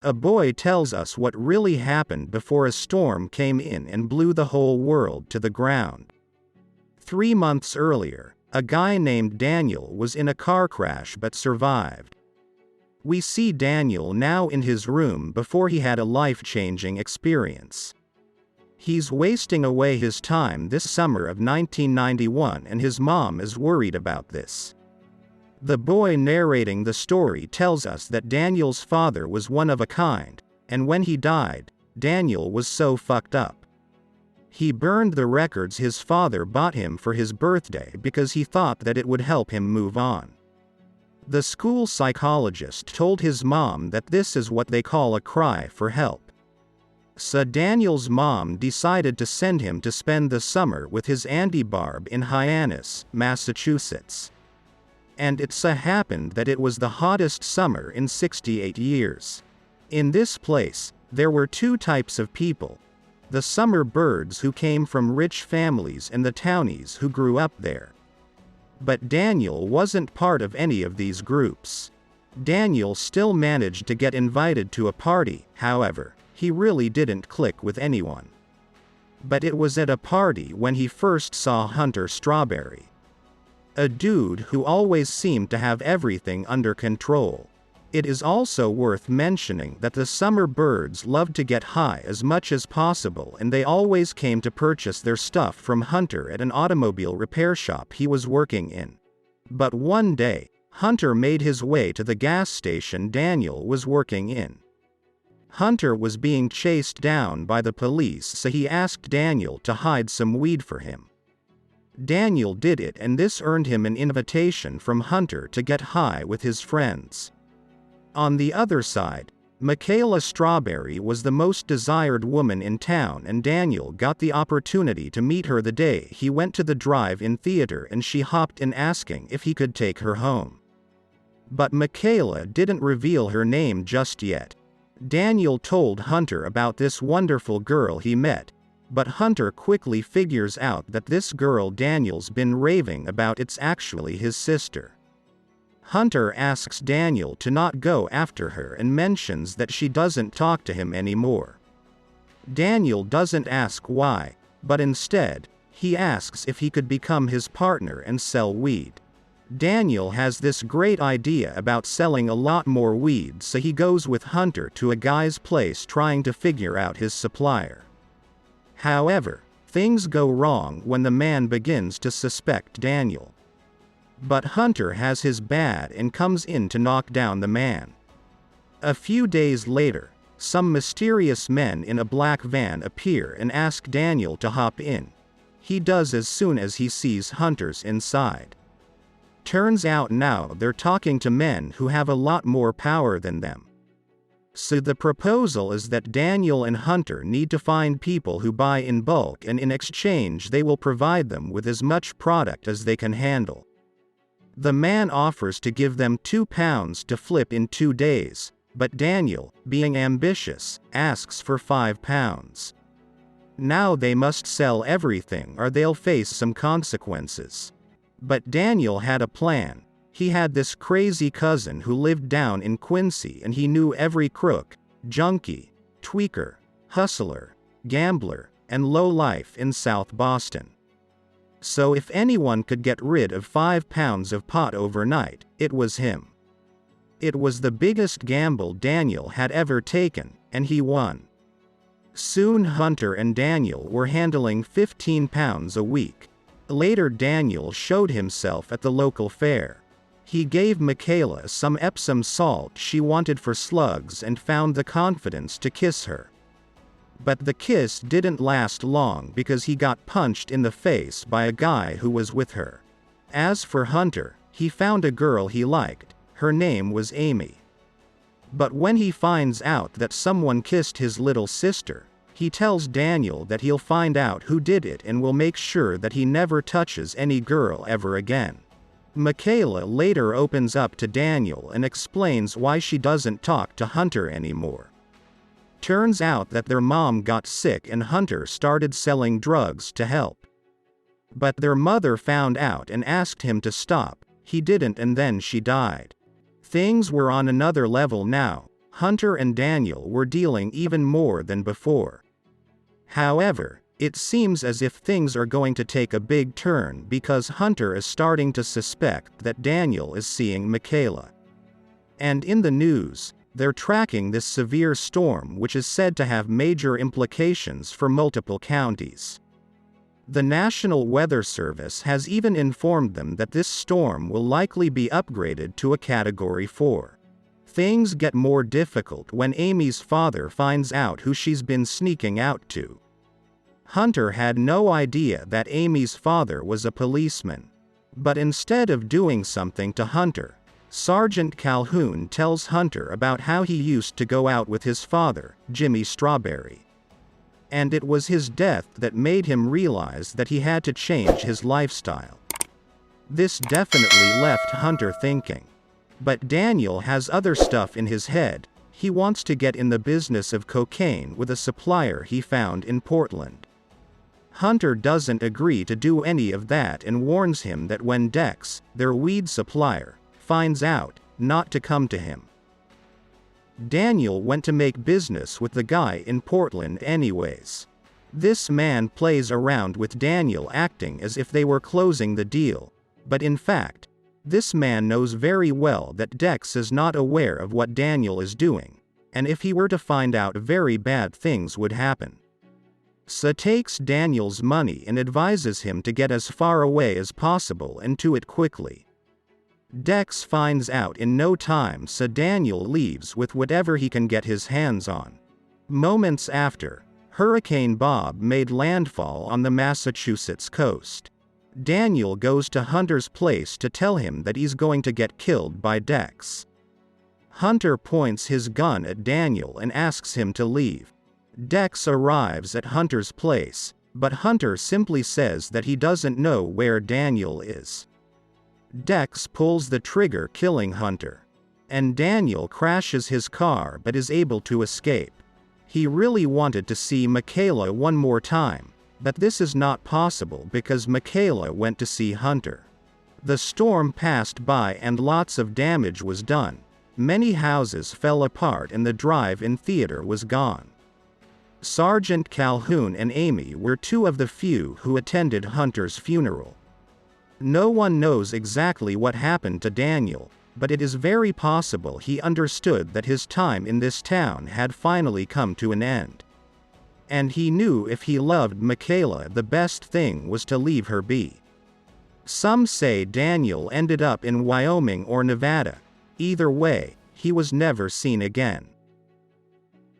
A boy tells us what really happened before a storm came in and blew the whole world to the ground. 3 months earlier, a guy named Daniel was in a car crash but survived. We see Daniel now in his room before he had a life-changing experience. He's wasting away his time this summer of 1991 and his mom is worried about this. The boy narrating the story tells us that Daniel's father was one of a kind, and when he died, Daniel was so fucked up. He burned the records his father bought him for his birthday because he thought that it would help him move on. The school psychologist told his mom that this is what they call a cry for help. So Daniel's mom decided to send him to spend the summer with his Auntie Barb in Hyannis, Massachusetts. And it so happened that it was the hottest summer in 68 years. In this place, there were two types of people: the summer birds who came from rich families and the townies who grew up there. But Daniel wasn't part of any of these groups. Daniel still managed to get invited to a party, however, he really didn't click with anyone. But it was at a party when he first saw Hunter Strawberry. A dude who always seemed to have everything under control. It is also worth mentioning that the summer birds loved to get high as much as possible and they always came to purchase their stuff from Hunter at an automobile repair shop he was working in. But one day, Hunter made his way to the gas station Daniel was working in. Hunter was being chased down by the police, so he asked Daniel to hide some weed for him. Daniel did it, and this earned him an invitation from Hunter to get high with his friends. On the other side, Michaela Strawberry was the most desired woman in town, and Daniel got the opportunity to meet her the day he went to the drive-in theater, and she hopped in asking if he could take her home. But Michaela didn't reveal her name just yet. Daniel told Hunter about this wonderful girl he met, but Hunter quickly figures out that this girl Daniel's been raving about it's actually his sister. Hunter asks Daniel to not go after her and mentions that she doesn't talk to him anymore. Daniel doesn't ask why, but instead, he asks if he could become his partner and sell weed. Daniel has this great idea about selling a lot more weed, so he goes with Hunter to a guy's place trying to figure out his supplier. However, things go wrong when the man begins to suspect Daniel. But Hunter has his bad and comes in to knock down the man. A few days later, some mysterious men in a black van appear and ask Daniel to hop in. He does as soon as he sees Hunter's inside. Turns out now they're talking to men who have a lot more power than them. So the proposal is that Daniel and Hunter need to find people who buy in bulk, and in exchange they will provide them with as much product as they can handle. The man offers to give them £2 to flip in 2 days, but Daniel, being ambitious, asks for £5. Now they must sell everything or they'll face some consequences. But Daniel had a plan. He had this crazy cousin who lived down in Quincy, and he knew every crook, junkie, tweaker, hustler, gambler, and lowlife in South Boston. So if anyone could get rid of £5 of pot overnight, it was him. It was the biggest gamble Daniel had ever taken, and he won. Soon Hunter and Daniel were handling £15 a week. Later Daniel showed himself at the local fair. He gave Michaela some Epsom salt she wanted for slugs and found the confidence to kiss her. But the kiss didn't last long because he got punched in the face by a guy who was with her. As for Hunter, he found a girl he liked. Her name was Amy. But when he finds out that someone kissed his little sister, he tells Daniel that he'll find out who did it and will make sure that he never touches any girl ever again. Michaela later opens up to Daniel and explains why she doesn't talk to Hunter anymore. Turns out that their mom got sick and Hunter started selling drugs to help. But their mother found out and asked him to stop. He didn't, and then she died. Things were on another level now. Hunter and Daniel were dealing even more than before. However, it seems as if things are going to take a big turn because Hunter is starting to suspect that Daniel is seeing Michaela. And in the news, they're tracking this severe storm which is said to have major implications for multiple counties. The National Weather Service has even informed them that this storm will likely be upgraded to a Category 4. Things get more difficult when Amy's father finds out who she's been sneaking out to. Hunter had no idea that Amy's father was a policeman. But instead of doing something to Hunter, Sergeant Calhoun tells Hunter about how he used to go out with his father, Jimmy Strawberry. And it was his death that made him realize that he had to change his lifestyle. This definitely left Hunter thinking. But Daniel has other stuff in his head. He wants to get in the business of cocaine with a supplier he found in Portland. Hunter doesn't agree to do any of that and warns him that when Dex, their weed supplier, finds out, not to come to him. Daniel went to make business with the guy in Portland anyways. This man plays around with Daniel acting as if they were closing the deal, but in fact, this man knows very well that Dex is not aware of what Daniel is doing, and if he were to find out, very bad things would happen. So takes Daniel's money and advises him to get as far away as possible and to it quickly. Dex finds out in no time, so Daniel leaves with whatever he can get his hands on. Moments after, Hurricane Bob made landfall on the Massachusetts coast. Daniel goes to Hunter's place to tell him that he's going to get killed by Dex. Hunter points his gun at Daniel and asks him to leave. Dex arrives at Hunter's place, but Hunter simply says that he doesn't know where Daniel is. Dex pulls the trigger, killing Hunter. And Daniel crashes his car but is able to escape. He really wanted to see Michaela one more time, but this is not possible because Michaela went to see Hunter. The storm passed by and lots of damage was done. Many houses fell apart and the drive-in theater was gone. Sergeant Calhoun and Amy were two of the few who attended Hunter's funeral. No one knows exactly what happened to Daniel, but it is very possible he understood that his time in this town had finally come to an end. And he knew if he loved Michaela, the best thing was to leave her be. Some say Daniel ended up in Wyoming or Nevada. Either way, he was never seen again.